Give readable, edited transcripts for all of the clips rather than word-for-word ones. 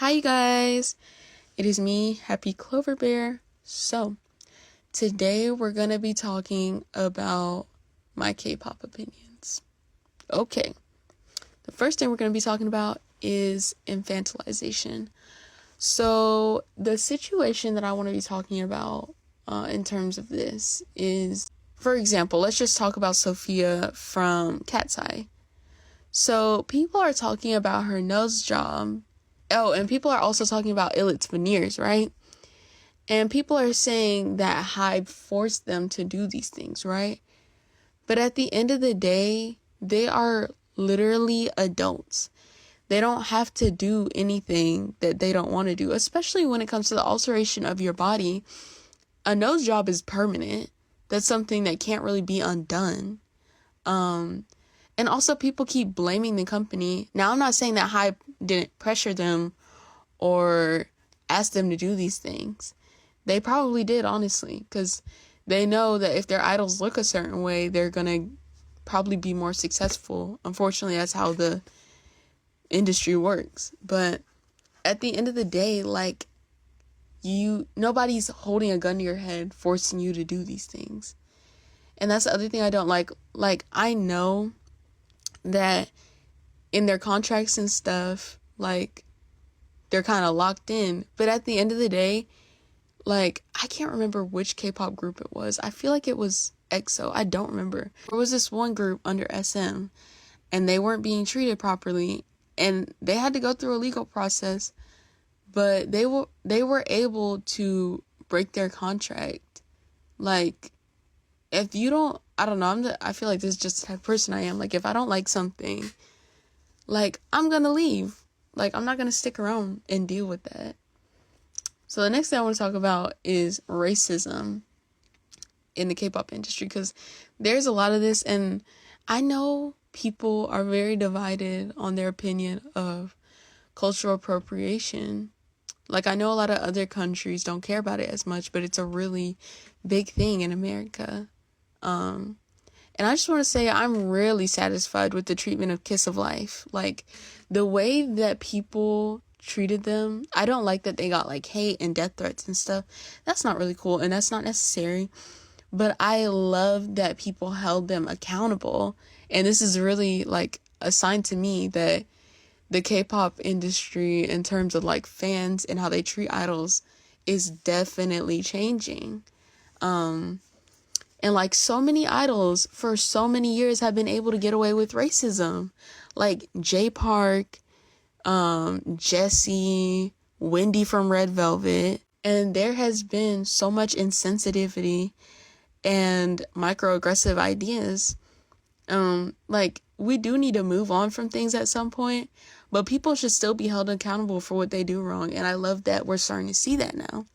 Hi you guys, it is me, Happy Clover Bear. So today we're gonna be talking about my K-pop opinions. Okay, the first thing we're gonna be talking about is infantilization. So the situation that I want to be talking about in terms of this is, for example, let's just talk about Sophia from Cat's Eye. So people are talking about her nose job. Oh, and people are also talking about Illit's veneers, right? And people are saying that Hybe forced them to do these things, right? But at the end of the day, they are literally adults. They don't have to do anything that they don't want to do, especially when it comes to the alteration of your body. A nose job is permanent. That's something that can't really be undone. And also people keep blaming the company. Now, I'm not saying that Hybe didn't pressure them or ask them to do these things. They probably did, honestly, because they know that if their idols look a certain way, they're going to probably be more successful. Unfortunately, that's how the industry works. But at the end of the day, nobody's holding a gun to your head forcing you to do these things. And that's the other thing I don't like. I know that in their contracts and stuff, they're kind of locked in. But at the end of the day, I can't remember which K-pop group it was. I feel like it was EXO. I don't remember. There was this one group under SM, and they weren't being treated properly, and they had to go through a legal process, but they were able to break their contract. If you don't, I don't know, I feel like this is just the type of person I am. If I don't like something, I'm gonna leave. I'm not gonna stick around and deal with that. So the next thing I want to talk about is racism in the K-pop industry, because there's a lot of this, and I know people are very divided on their opinion of cultural appropriation. I know a lot of other countries don't care about it as much, but it's a really big thing in America. And I just want to say I'm really satisfied with the treatment of Kiss of Life. The way that people treated them, I don't like that they got hate and death threats and stuff. That's not really cool, and that's not necessary. But I love that people held them accountable. And this is really a sign to me that the K-pop industry, in terms of fans and how they treat idols, is definitely changing. And so many idols for so many years have been able to get away with racism. J Park, Jessie, Wendy from Red Velvet. And there has been so much insensitivity and microaggressive ideas. We do need to move on from things at some point, but people should still be held accountable for what they do wrong. And I love that we're starting to see that now.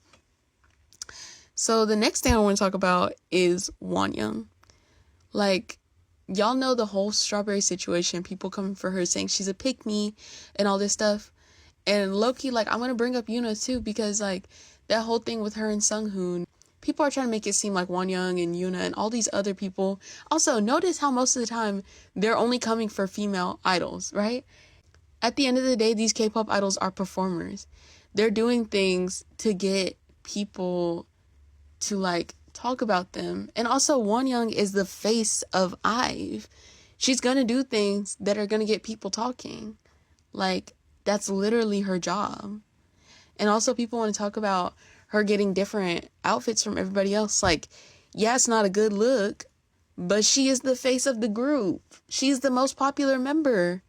So the next thing I want to talk about is Wonyoung. Y'all know the whole Strawberry situation, people coming for her saying she's a pick-me and all this stuff. And low-key, I'm going to bring up Yuna too, because that whole thing with her and Sunghoon, people are trying to make it seem like Wonyoung and Yuna and all these other people. Also, notice how most of the time they're only coming for female idols, right? At the end of the day, these K-pop idols are performers. They're doing things to get people to talk about them. And also, Wonyoung is the face of IVE. She's gonna do things that are gonna get people talking. That's literally her job. And also, people want to talk about her getting different outfits from everybody else. Yeah, it's not a good look, but she is the face of the group. She's the most popular member.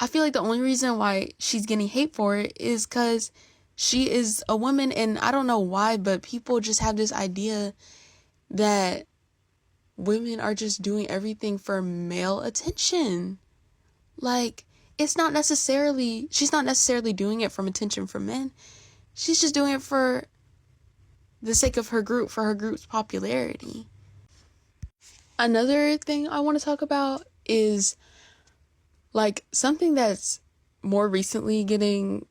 I feel like the only reason why she's getting hate for it is because she is a woman, and I don't know why, but people just have this idea that women are just doing everything for male attention. She's not necessarily doing it from attention from men. She's just doing it for the sake of her group, for her group's popularity. Another thing I want to talk about is something that's more recently getting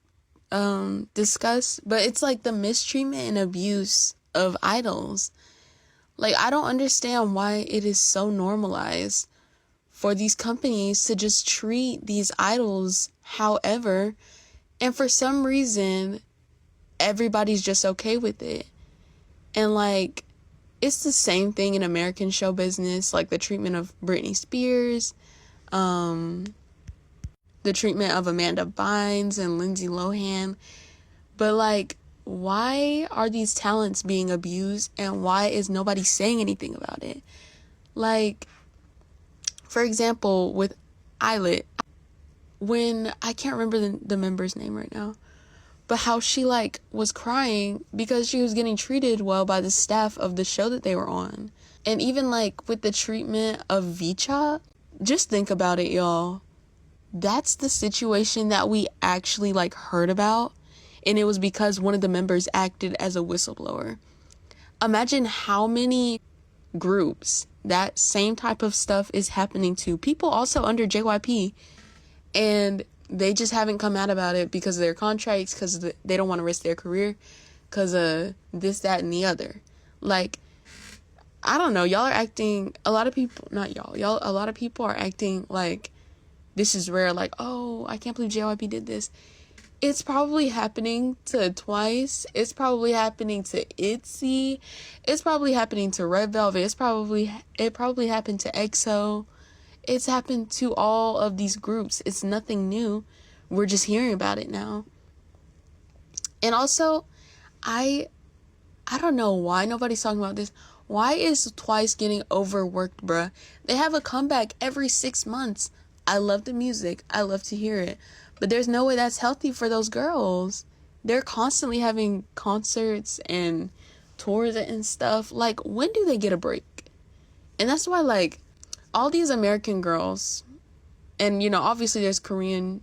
discussed, but it's the mistreatment and abuse of idols. I don't understand why it is so normalized for these companies to just treat these idols however And for some reason, everybody's just okay with it. And like, it's the same thing in American show business, like the treatment of Britney Spears, the treatment of Amanda Bynes and Lindsay Lohan. But like, why are these talents being abused, and why is nobody saying anything about it? Like, for example, with Islet, when I can't remember the member's name right now, but how she like was crying because she was getting treated well by the staff of the show that they were on. And even like with the treatment of Vicha, just think about it, y'all. That's the situation that we actually like heard about, and it was because one of the members acted as a whistleblower. Imagine how many groups that same type of stuff is happening to, people also under JYP, and they just haven't come out about it because of their contracts, because they don't want to risk their career, because of this, that, and the other. Like, I don't know, y'all are acting, a lot of people, not y'all, a lot of people are acting like this is rare, like, oh, I can't believe JYP did this. It's probably happening to Twice. It's probably happening to ITZY. It's probably happening to Red Velvet. It probably happened to EXO. It's happened to all of these groups. It's nothing new. We're just hearing about it now. And also, I don't know why nobody's talking about this. Why is Twice getting overworked, bruh? They have a comeback every 6 months. I love the music. I love to hear it. But there's no way that's healthy for those girls. They're constantly having concerts and tours and stuff. Like, when do they get a break? And that's why, like, all these American girls, and, you know, obviously there's Korean,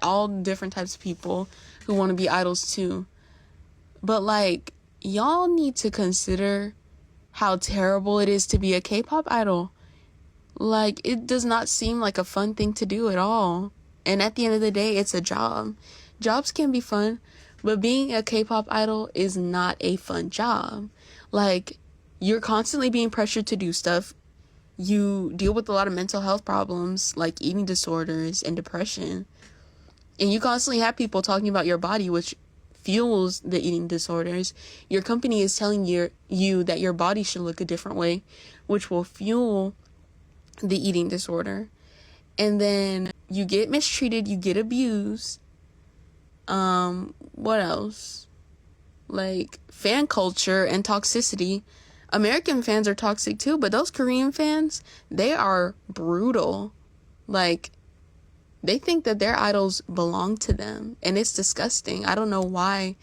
all different types of people who want to be idols too. But, like, y'all need to consider how terrible it is to be a K-pop idol. Like, it does not seem like a fun thing to do at all. And at the end of the day, it's a job. Jobs can be fun, but being a K-pop idol is not a fun job. Like, you're constantly being pressured to do stuff. You deal with a lot of mental health problems, like eating disorders and depression. And you constantly have people talking about your body, which fuels the eating disorders. Your company is telling you that your body should look a different way, which will fuel the eating disorder. And then you get mistreated, you get abused. What else? Like, fan culture and toxicity. American fans are toxic too, but those Korean fans, they are brutal. Like, they think that their idols belong to them, and it's disgusting. I don't know why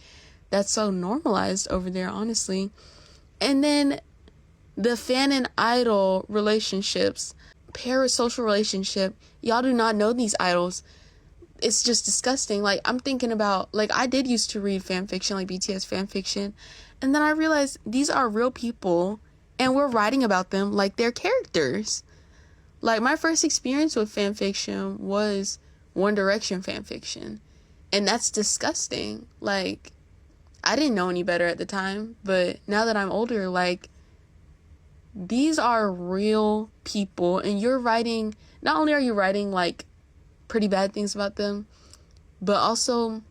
that's so normalized over there, honestly. And then the fan and idol relationships, parasocial relationship, y'all do not know these idols. It's just disgusting. Like, I'm thinking about, like, I did used to read fan fiction, like BTS fan fiction, and then I realized these are real people, and we're writing about them like they're characters. Like, my first experience with fan fiction was One Direction fan fiction, and that's disgusting. Like, I didn't know any better at the time, but now that I'm older, like, these are real people, and you're writing, not only are you writing, like, pretty bad things about them, but also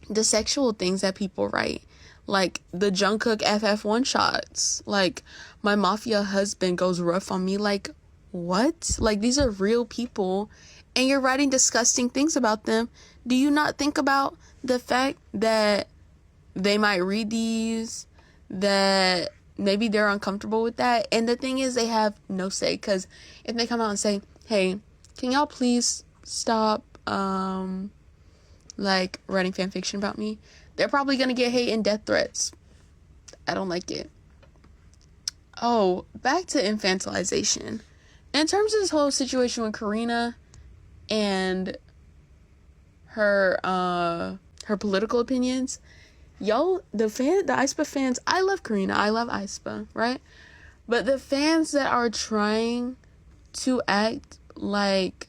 the sexual things that people write. Like, the Jungkook FF1 shots. Like, my mafia husband goes rough on me. Like, what? Like, these are real people, and you're writing disgusting things about them. Do you not think about the fact that they might read these, that maybe they're uncomfortable with that? And the thing is, they have no say, because if they come out and say, hey, can y'all please stop like writing fan fiction about me, they're probably gonna get hate and death threats. I don't like it. Oh, back to infantilization. In terms of this whole situation with Karina and her political opinions, y'all, the aespa fans, I love Karina, I love aespa, right? But the fans that are trying to act like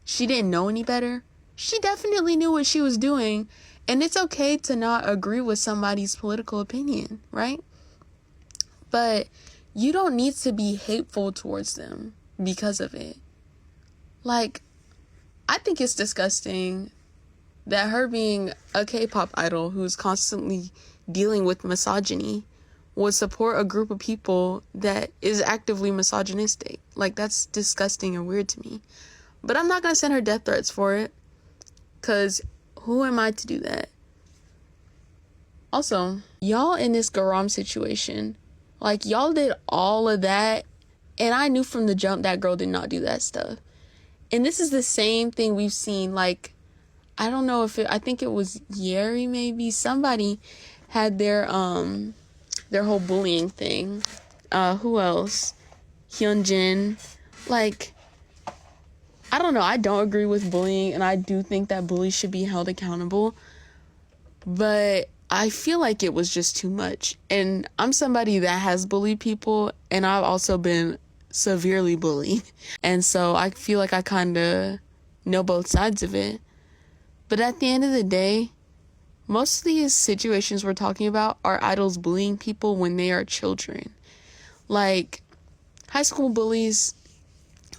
she didn't know any better, she definitely knew what she was doing, and it's okay to not agree with somebody's political opinion, right? But you don't need to be hateful towards them because of it. Like, I think it's disgusting that her being a K-pop idol who's constantly dealing with misogyny would support a group of people that is actively misogynistic. Like, that's disgusting and weird to me. But I'm not gonna send her death threats for it, because who am I to do that? Also, y'all in this Garam situation, like, y'all did all of that, and I knew from the jump that girl did not do that stuff. And this is the same thing we've seen, like, I don't know if I think it was Yeri, maybe. Somebody had their whole bullying thing. Who else? Hyunjin. Like, I don't know. I don't agree with bullying, and I do think that bullies should be held accountable. But I feel like it was just too much. And I'm somebody that has bullied people, and I've also been severely bullied. And so I feel like I kind of know both sides of it. But at the end of the day, most of these situations we're talking about are idols bullying people when they are children. Like, high school bullies,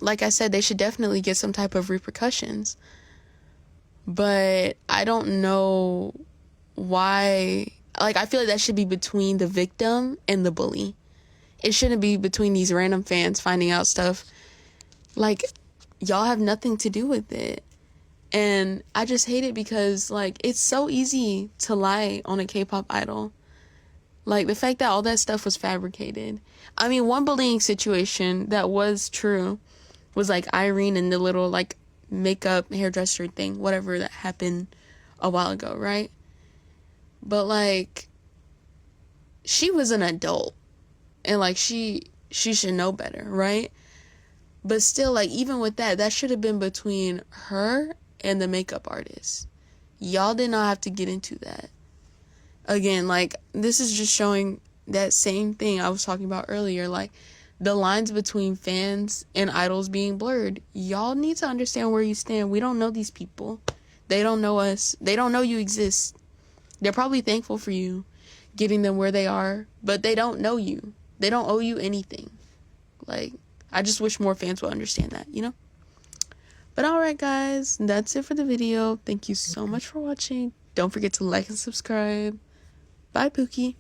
like I said, they should definitely get some type of repercussions. But I don't know why. Like, I feel like that should be between the victim and the bully. It shouldn't be between these random fans finding out stuff. Like, y'all have nothing to do with it. And I just hate it because, like, it's so easy to lie on a K-pop idol. Like, the fact that all that stuff was fabricated. I mean, one bullying situation that was true was, like, Irene and the little, like, makeup hairdresser thing, whatever that happened a while ago, right? But, like, she was an adult. And, like, she should know better, right? But still, like, even with that, that should have been between her and the makeup artist. Y'all did not have to get into that. Again, like, this is just showing that same thing I was talking about earlier, like, the lines between fans and idols being blurred. Y'all need to understand where you stand. We don't know these people. They don't know us. They don't know you exist. They're probably thankful for you getting them where they are, but they don't know you. They don't owe you anything. Like, I just wish more fans would understand that, you know? But alright, guys, that's it for the video. Thank you so much for watching. Don't forget to like and subscribe. Bye, Pookie.